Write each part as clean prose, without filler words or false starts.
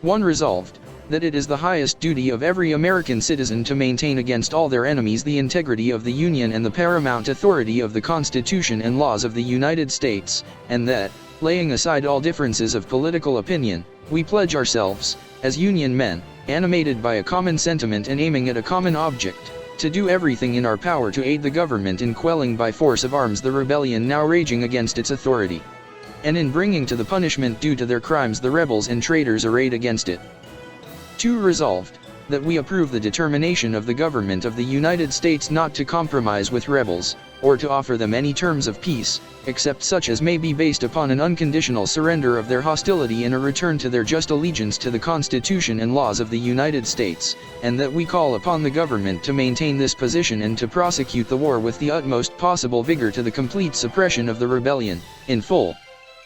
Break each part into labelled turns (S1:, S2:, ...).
S1: 1. Resolved, that it is the highest duty of every American citizen to maintain against all their enemies the integrity of the Union and the paramount authority of the Constitution and laws of the United States, and that, laying aside all differences of political opinion, we pledge ourselves, as Union men, animated by a common sentiment and aiming at a common object, to do everything in our power to aid the government in quelling by force of arms the rebellion now raging against its authority, and in bringing to the punishment due to their crimes the rebels and traitors arrayed against it. 2. Resolved, that we approve the determination of the government of the United States not to compromise with rebels, or to offer them any terms of peace, except such as may be based upon an unconditional surrender of their hostility and a return to their just allegiance to the Constitution and laws of the United States, and that we call upon the government to maintain this position and to prosecute the war with the utmost possible vigor to the complete suppression of the rebellion, in full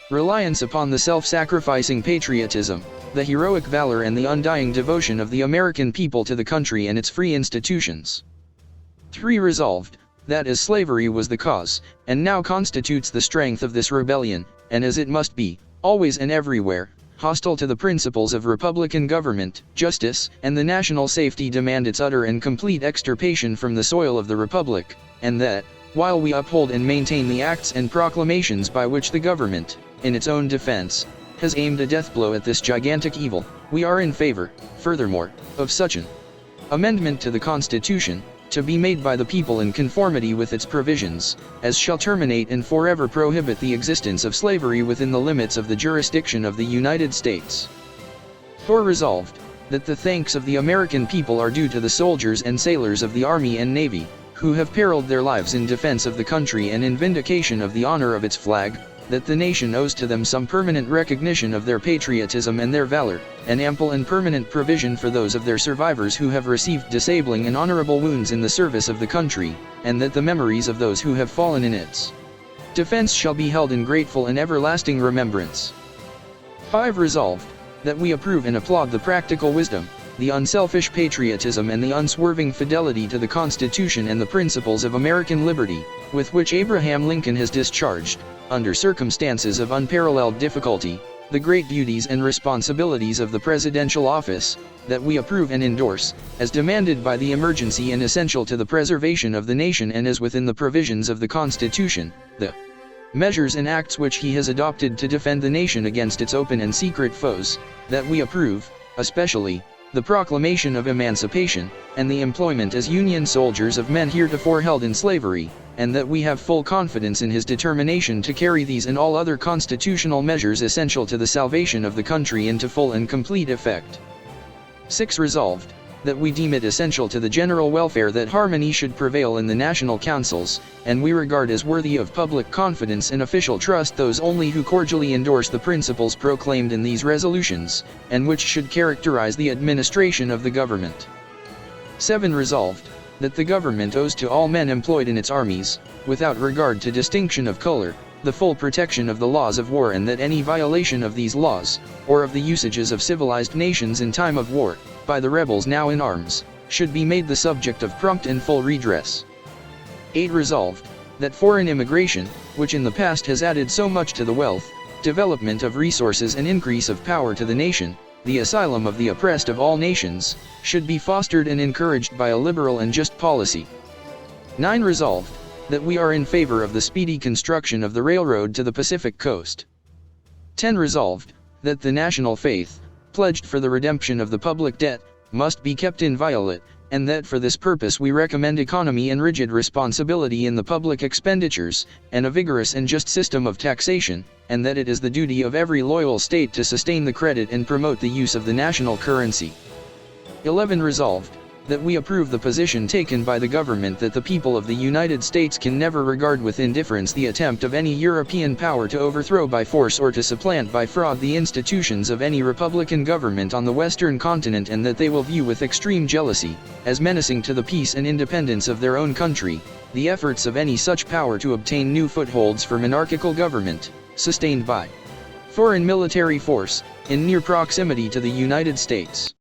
S1: reliance upon the self-sacrificing patriotism, the heroic valor and the undying devotion of the American people to the country and its free institutions. 3. Resolved, that as slavery was the cause, and now constitutes the strength of this rebellion, and as it must be, always and everywhere, hostile to the principles of republican government, justice, and the national safety demand its utter and complete extirpation from the soil of the Republic, and that, while we uphold and maintain the acts and proclamations by which the government, in its own defense, has aimed a death blow at this gigantic evil, we are in favor, furthermore, of such an amendment to the Constitution, to be made by the people in conformity with its provisions, as shall terminate and forever prohibit the existence of slavery within the limits of the jurisdiction of the United States. 4. Resolved, that the thanks of the American people are due to the soldiers and sailors of the Army and Navy, who have periled their lives in defense of the country and in vindication of the honor of its flag, that the nation owes to them some permanent recognition of their patriotism and their valor, and ample and permanent provision for those of their survivors who have received disabling and honorable wounds in the service of the country, and that the memories of those who have fallen in its defense shall be held in grateful and everlasting remembrance. 5. Resolved, that we approve and applaud the practical wisdom, the unselfish patriotism and the unswerving fidelity to the Constitution and the principles of American liberty, with which Abraham Lincoln has discharged, under circumstances of unparalleled difficulty, the great duties and responsibilities of the presidential office, that we approve and endorse, as demanded by the emergency and essential to the preservation of the nation and as within the provisions of the Constitution, the measures and acts which he has adopted to defend the nation against its open and secret foes, that we approve, especially, the proclamation of emancipation, and the employment as Union soldiers of men heretofore held in slavery, and that we have full confidence in his determination to carry these and all other constitutional measures essential to the salvation of the country into full and complete effect. 6. Resolved, that we deem it essential to the general welfare that harmony should prevail in the national councils, and we regard as worthy of public confidence and official trust those only who cordially endorse the principles proclaimed in these resolutions, and which should characterize the administration of the government. 7. Resolved, that the government owes to all men employed in its armies, without regard to distinction of color, the full protection of the laws of war, and that any violation of these laws, or of the usages of civilized nations in time of war, by the rebels now in arms, should be made the subject of prompt and full redress. 8. Resolved, that foreign immigration, which in the past has added so much to the wealth, development of resources and increase of power to the nation, the asylum of the oppressed of all nations, should be fostered and encouraged by a liberal and just policy. 9. Resolved, that we are in favor of the speedy construction of the railroad to the Pacific coast. 10. Resolved, that the national faith, pledged for the redemption of the public debt, must be kept inviolate, and that for this purpose we recommend economy and rigid responsibility in the public expenditures, and a vigorous and just system of taxation, and that it is the duty of every loyal state to sustain the credit and promote the use of the national currency. 11. Resolved, that we approve the position taken by the government that the people of the United States can never regard with indifference the attempt of any European power to overthrow by force or to supplant by fraud the institutions of any republican government on the Western continent, and that they will view with extreme jealousy, as menacing to the peace and independence of their own country, the efforts of any such power to obtain new footholds for monarchical government, sustained by foreign military force, in near proximity to the United States.